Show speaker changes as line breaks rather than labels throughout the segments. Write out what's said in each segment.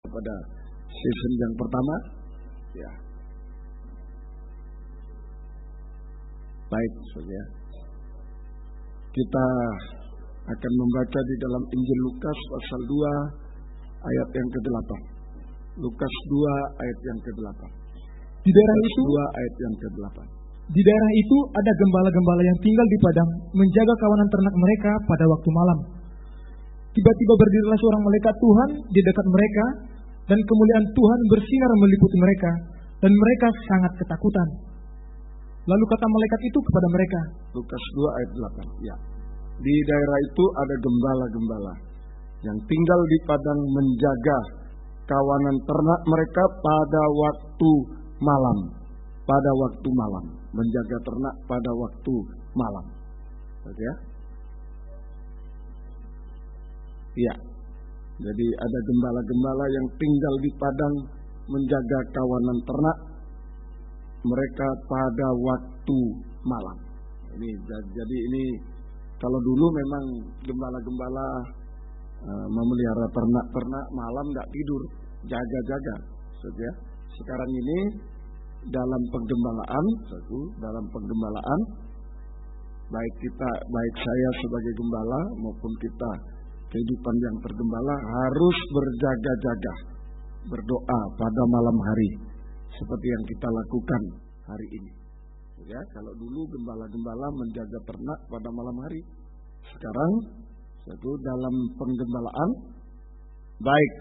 pada season yang pertama. Ya. Baik, saudara. Kita akan membaca di dalam Injil Lukas pasal 2 ayat yang ke-8. Lukas 2 ayat yang ke-8.
Di daerah itu
2 ayat yang ke-8.
Di daerah itu ada gembala-gembala yang tinggal di padang menjaga kawanan ternak mereka pada waktu malam. Tiba-tiba berdirilah seorang malaikat Tuhan di dekat mereka, dan kemuliaan Tuhan bersinar meliputi mereka, dan mereka sangat ketakutan. Lalu kata malaikat itu kepada mereka,
Lukas 2 ayat 8. Ya. Di daerah itu ada gembala-gembala yang tinggal di padang menjaga kawanan ternak mereka pada waktu malam. Pada waktu malam, menjaga ternak pada waktu malam. Oke ya? Iya. Jadi ada gembala-gembala yang tinggal di padang menjaga kawanan ternak mereka pada waktu malam. Jadi ini kalau dulu memang gembala-gembala memelihara ternak-ternak malam nggak tidur, jaga-jaga. Ya. Sekarang ini dalam penggembalaan, baik saya sebagai gembala maupun kita kehidupan yang tergembala harus berjaga-jaga, berdoa pada malam hari seperti yang kita lakukan hari ini. Ya, kalau dulu gembala-gembala menjaga ternak pada malam hari, sekarang dalam penggembalaan baik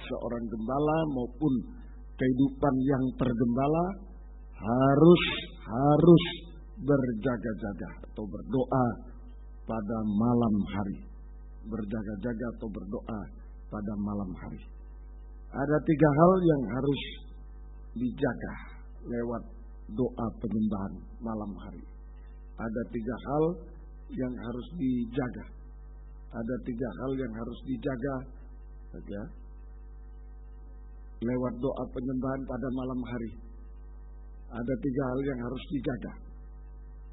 seorang gembala maupun kehidupan yang tergembala harus berjaga-jaga atau berdoa pada malam hari. Berjaga-jaga atau berdoa pada malam hari. Ada 3 hal yang harus dijaga lewat doa penyembahan malam hari. Ada 3 hal yang harus dijaga. Ada 3 hal yang harus dijaga saja lewat doa penyembahan pada malam hari. Ada 3 hal yang harus dijaga.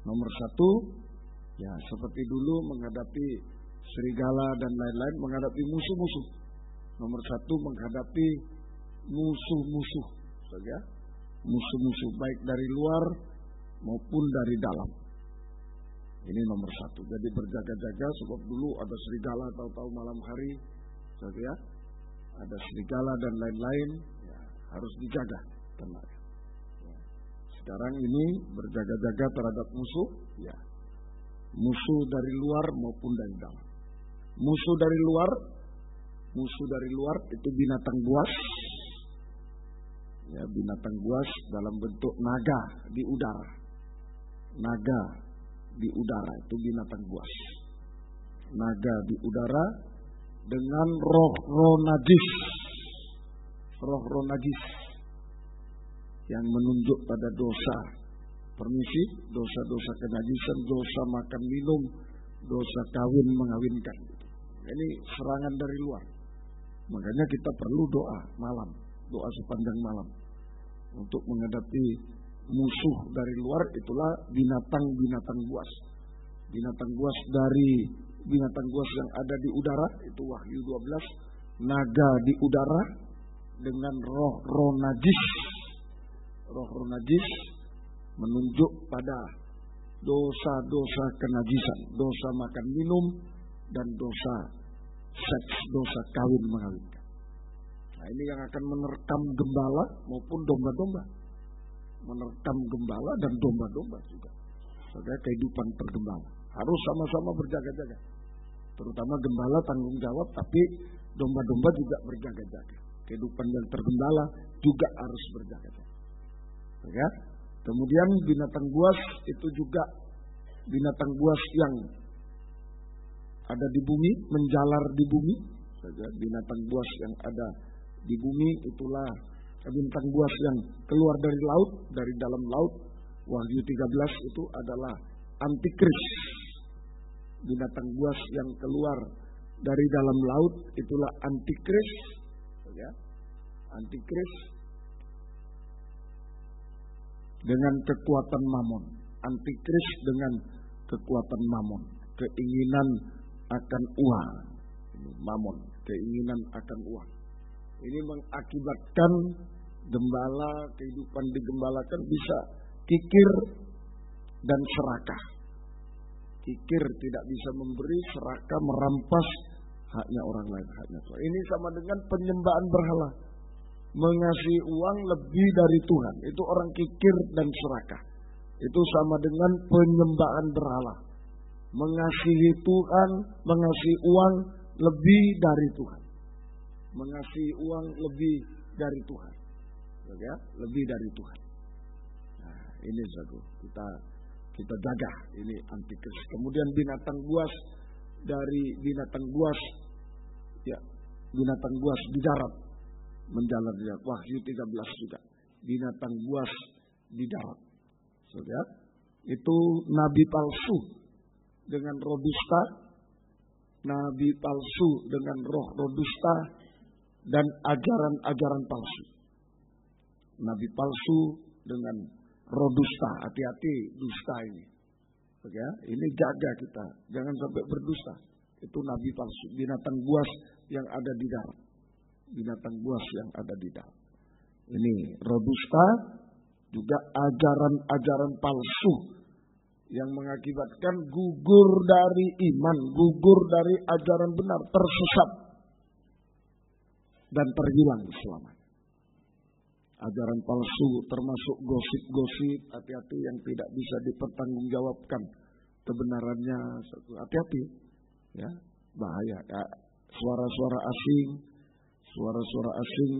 Nomor 1, ya seperti dulu menghadapi serigala dan lain-lain, menghadapi musuh-musuh. Nomor 1, menghadapi musuh-musuh saja. Musuh-musuh baik dari luar maupun dari dalam. Ini nomor 1. Jadi berjaga-jaga sebab dulu ada serigala tahu-tahu malam hari saja. Ada serigala dan lain-lain, ya, harus dijaga tenang. Ya. Sekarang ini berjaga-jaga terhadap musuh, ya, musuh dari luar maupun dari dalam. Musuh dari luar itu binatang buas, ya, binatang buas dalam bentuk naga di udara. Naga di udara itu binatang buas. Naga di udara dengan roh-roh najis yang menunjuk pada dosa permisi, dosa-dosa kenajisan, dosa makan minum, dosa kawin mengawinkan. Ini serangan dari luar. Makanya kita perlu doa malam, doa sepanjang malam untuk menghadapi musuh dari luar. Itulah binatang-binatang buas. Binatang buas binatang buas yang ada di udara, itu Wahyu 12, naga di udara dengan roh-roh najis. Roh-roh najis menunjuk pada dosa-dosa kenajisan, dosa makan minum dan dosa seks, dosa kawin mengawinkan. Nah, ini yang akan menerkam gembala maupun domba-domba. Menerkam gembala dan domba-domba juga. Sebagai kehidupan tergembala. Harus sama-sama berjaga-jaga. Terutama gembala tanggung jawab, tapi domba-domba juga berjaga-jaga. Kehidupan yang tergembala juga harus berjaga-jaga. Ya. Kemudian binatang buas itu juga binatang buas yang ada di bumi, menjalar di bumi. Binatang buas yang ada di bumi itulah binatang buas yang keluar dari laut, dari dalam laut. Wahyu 13 itu adalah antikris. Binatang buas yang keluar dari dalam laut itulah antikris, ya. Antikris dengan kekuatan mamon. Antikris dengan kekuatan mamon, keinginan akan uang. Mamon, keinginan akan uang. Ini mengakibatkan gembala, kehidupan digembalakan bisa kikir dan serakah. Kikir tidak bisa memberi, serakah merampas haknya orang lain, haknya Tuhan. Ini sama dengan penyembahan berhala. Mengasihi uang lebih dari Tuhan. Itu orang kikir dan serakah. Itu sama dengan penyembahan berhala. Mengasihi Tuhan, mengasihi uang lebih dari Tuhan. Mengasihi uang lebih dari Tuhan. Ya, lebih dari Tuhan. Nah, ini saudara, kita jaga ini antikristus. Kemudian binatang buas, dari binatang buas, ya, binatang buas di darat menjalar di darat. Wahyu 13 juga. Binatang buas di darat. Saudara, itu nabi palsu dengan roh dusta, nabi palsu dengan roh dusta, dan ajaran-ajaran palsu. Nabi palsu dengan roh dusta, hati-hati dusta ini. Ya, ini jaga kita, jangan sampai berdusta. Itu nabi palsu, binatang buas yang ada di darat. Binatang buas yang ada di darat. Ini roh dusta, juga ajaran-ajaran palsu yang mengakibatkan gugur dari iman, gugur dari ajaran benar, tersesat dan terhilang selamanya. Ajaran palsu termasuk gosip-gosip, hati-hati yang tidak bisa dipertanggungjawabkan kebenarannya. Hati-hati, ya, bahaya. Ya, suara-suara asing,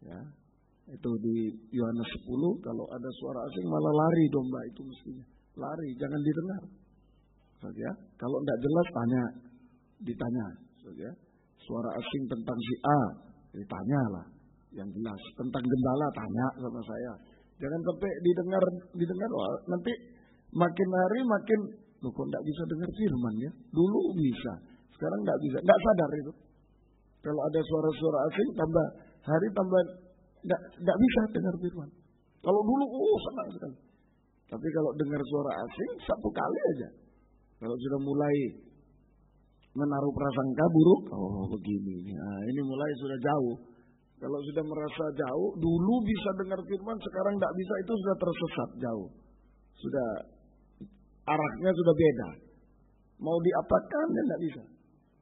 ya, itu di Yohanes 10, kalau ada suara asing malah lari domba itu mestinya. Lari, jangan didengar. Ya, kalau tidak jelas ditanya. Ya, suara asing tentang si A, ditanyalah. Yang jelas tentang gembala tanya sama saya. Jangan sampai didengar. Wah, nanti makin hari makin kok enggak bisa dengar firman ya. Dulu bisa, sekarang enggak bisa. Enggak sadar itu. Kalau ada suara-suara asing tambah hari tambah enggak bisa dengar firman. Kalau dulu senang sekali. Tapi kalau dengar suara asing satu kali aja. Kalau sudah mulai menaruh prasangka buruk, begini. Nah, ini mulai sudah jauh. Kalau sudah merasa jauh, dulu bisa dengar firman, sekarang tidak bisa, itu sudah tersesat jauh. Sudah, arahnya sudah beda. Mau diapakan, ya tidak bisa.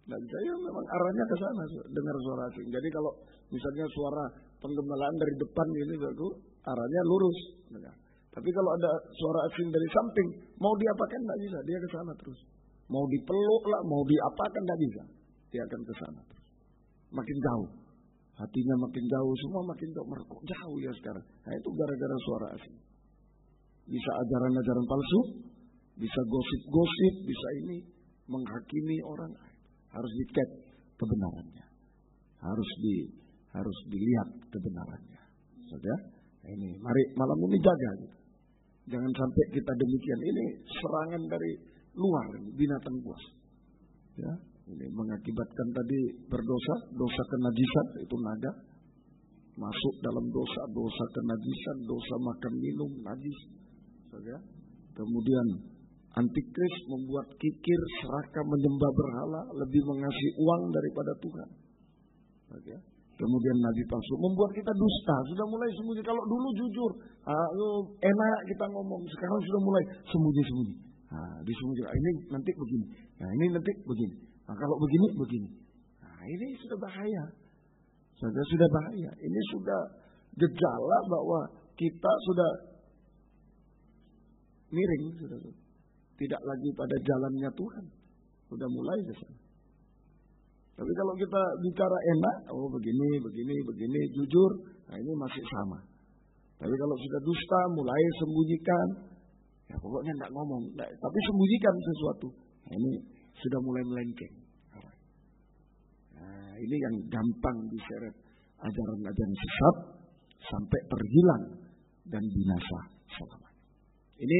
Tidak bisa, ya memang arahnya ke sana, dengar suara asing. Jadi kalau misalnya suara penggembalaan dari depan ini, arahnya lurus. Tapi kalau ada suara asing dari samping, mau diapakan tidak bisa, dia ke sana terus. Mau dipeluk lah, mau diapakan tidak bisa. Dia akan ke sana terus. Makin jauh. Hatinya makin jauh, semua makin jauh. Kok jauh ya sekarang. Nah itu gara-gara suara asing. Bisa ajaran-ajaran palsu, bisa gosip-gosip, bisa ini menghakimi orang. Harus dicek kebenarannya. Harus dilihat kebenarannya. Saudara, ini mari malam ini jaga. Jangan sampai kita demikian. Ini serangan dari luar, binatang buas. Ya. Ini mengakibatkan tadi berdosa, dosa kenajisan, itu naga. Masuk dalam dosa kenajisan, dosa makan minum, najis. Saudara. Kemudian antikris membuat kikir, serakah, menyembah berhala, lebih mengasihi uang daripada Tuhan. Saudara. Kemudian nabi palsu membuat kita dusta, sudah mulai sembunyi. Kalau dulu jujur, enak kita ngomong, sekarang sudah mulai sembunyi-sembunyi. Disembunyi, ini nanti begini, ini nanti begini. Nah, kalau begini. Nah, ini sudah bahaya. Sudah bahaya. Ini sudah gejala bahwa kita sudah miring, sudah. Tidak lagi pada jalannya Tuhan. Sudah mulai ke sana. Tapi kalau kita bicara enak, begini, jujur, nah ini masih sama. Tapi kalau sudah dusta, mulai sembunyikan, ya pokoknya enggak ngomong, tapi sembunyikan sesuatu. Nah, ini sudah mulai melenceng. Nah, ini yang gampang diseret ajaran-ajaran sesat sampai terhilang dan binasa selamanya. Ini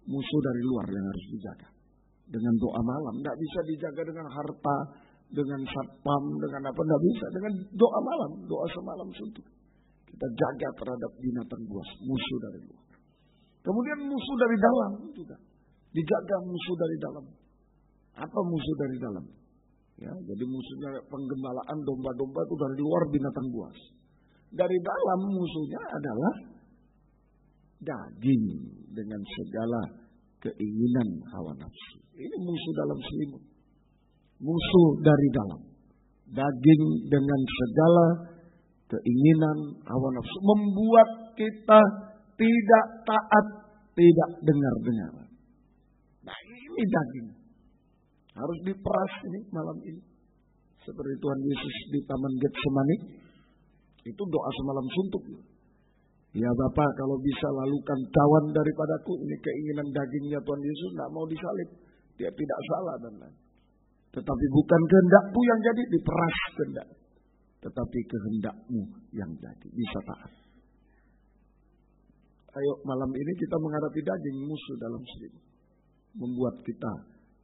musuh dari luar yang harus dijaga. Dengan doa malam, enggak bisa dijaga dengan harta, dengan satpam, dengan apa, enggak bisa. Dengan doa malam, doa semalam suntuk. Kita jaga terhadap binatang buas, musuh dari luar. Kemudian musuh dari dalam juga. Dijaga musuh dari dalam. Apa musuh dari dalam? Ya, jadi musuhnya penggembalaan domba-domba itu dari luar binatang buas. Dari dalam musuhnya adalah daging dengan segala keinginan hawa nafsu. Ini musuh dalam selimut. Musuh dari dalam. Daging dengan segala keinginan hawa nafsu. Membuat kita tidak taat, tidak dengar-dengaran. Nah, ini daging. Harus diperas ini malam ini. Seperti Tuhan Yesus di Taman Getsemani. Itu doa semalam suntuk. Ya Bapa, kalau bisa lalukan cawan daripadaku. Ini keinginan dagingnya Tuhan Yesus, tidak mau disalib. Dia tidak salah dan lain. Tetapi bukan kehendakku yang jadi, diperas kehendak. Tetapi kehendakmu yang jadi. Bisa taat. Ayo malam ini kita menghadapi daging musuh dalam selimut. Membuat kita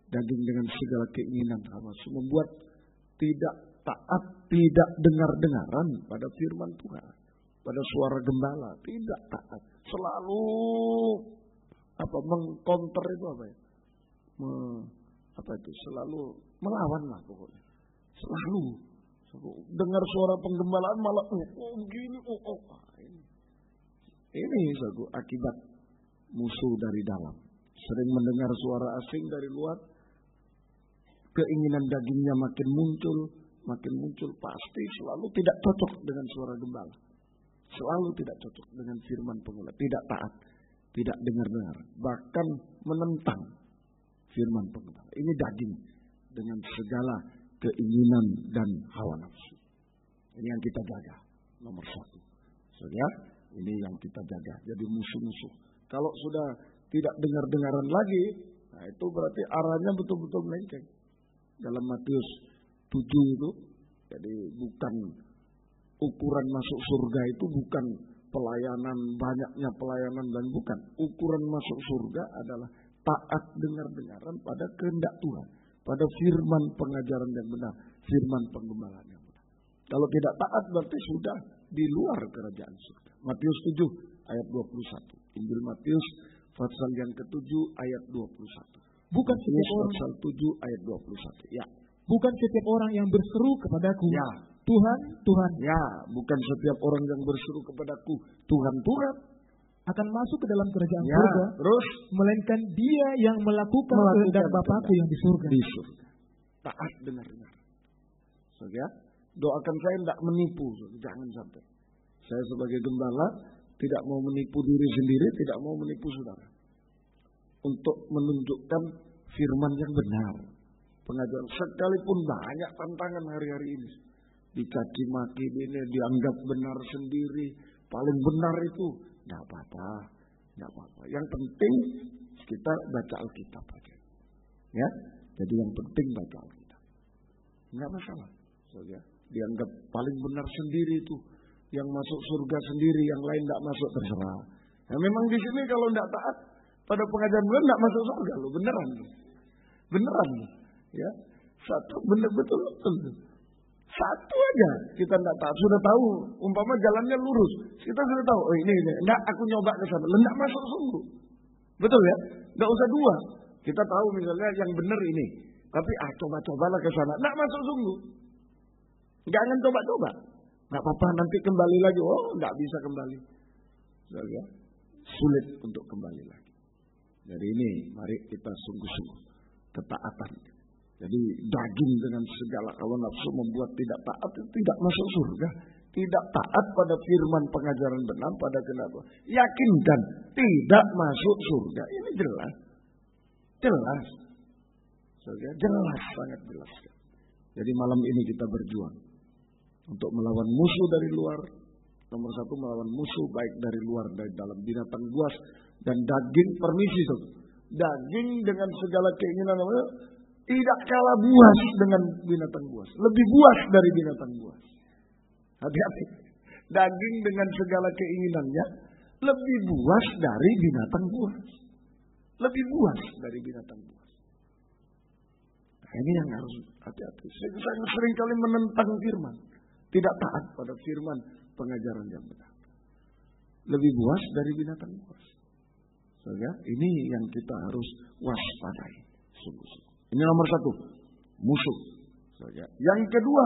daging dengan segala keinginan hawa nafsu. Membuat tidak taat, tidak dengar-dengaran pada firman Tuhan. Pada suara gembala, tidak taat. Selalu mengcounter itu apa ya? Selalu melawan lah pokoknya. Selalu dengar suara penggembalaan malah gini. Ini satu akibat musuh dari dalam. Sering mendengar suara asing dari luar, keinginan dagingnya makin muncul, pasti selalu tidak cocok dengan suara gembala. Selalu tidak cocok dengan firman penggembala, tidak taat, tidak dengar-dengar, bahkan menentang firman penggembala. Ini daging dengan segala keinginan dan hawa nafsu. Ini yang kita jaga, nomor satu. Saudara, ini yang kita jaga. Jadi musuh-musuh. Kalau sudah tidak dengar-dengaran lagi, nah itu berarti arahnya betul-betul melenceng. Dalam Matius 7 itu, jadi bukan ukuran masuk surga itu bukan pelayanan, banyaknya pelayanan dan bukan. Ukuran masuk surga adalah taat dengar-dengaran pada kehendak Tuhan. Pada firman pengajaran yang benar, firman penggembalaan yang benar. Kalau tidak taat berarti sudah di luar kerajaan surga. Matius 7 ayat 21. Injil Matius pasal yang ke-7 ayat 21.
Bukan setiap orang,
pasal 7 ayat 21. Ya.
Bukan setiap orang yang berseru kepadaku,
ya,
Tuhan, Tuhan.
Ya, bukan setiap orang yang berseru kepadaku, Tuhan, Tuhan,
akan masuk ke dalam kerajaan
ya,
surga,
terus
melainkan dia yang melakukan kehendak Bapakku yang di surga.
Di surga. Taat dengar-dengar. Saudara, doakan saya tidak menipu, jangan sampai. Saya sebagai gembala tidak mau menipu diri sendiri, tidak mau menipu saudara. Untuk menunjukkan firman yang benar. Pengajaran sekalipun banyak tantangan hari-hari ini. Dicaci maki ini, dianggap benar sendiri, paling benar itu. Tidak apa-apa, tidak apa-apa. Yang penting kita baca Alkitab aja. Ya, jadi yang penting baca Alkitab. Enggak masalah. Soalnya dianggap paling benar sendiri itu. Yang masuk surga sendiri, yang lain tidak masuk, terserah. Nah, memang di sini kalau tidak taat pada pengajaran Tuhan tidak masuk surga loh, beneran. Beneran. Ya. Satu betul. Satu aja kita tidak taat, sudah tahu umpama jalannya lurus. Kita sudah tahu, oh ini. Enggak, aku nyoba ke sana. Enggak masuk sungguh. Betul ya? Enggak usah dua. Kita tahu misalnya yang benar ini. Tapi coba-cobalah ke sana. Enggak masuk sungguh. Jangan coba-coba. Enggak apa-apa, nanti kembali lagi. Oh, enggak bisa kembali. Ya? Sulit untuk kembali lagi. Jadi ini, mari kita sungguh-sungguh ketaatan. Jadi daging dengan segala hawa nafsu membuat tidak taat, tidak masuk surga. Tidak taat pada firman pengajaran benar, pada kenapa? Yakinkan tidak masuk surga. Ini jelas. Jelas. Surga jelas, sangat jelas. Jadi malam ini kita berjuang untuk melawan musuh dari luar. Nomor satu, melawan musuh baik dari luar, dari dalam, binatang buas dan daging. Permisi, daging dengan segala keinginan tidak kalah buas dengan binatang buas. Lebih buas dari binatang buas. Hati-hati. Daging dengan segala keinginannya lebih buas dari binatang buas. Lebih buas dari binatang buas. Nah, ini yang harus hati-hati. Saya sering kali menentang firman. Tidak taat pada firman pengajaran yang benar. Lebih buas dari binatang buas. Soalnya ini yang kita harus waspadai. Sungguh-sungguh. Ini nomor satu, musuh. saja. Yang kedua,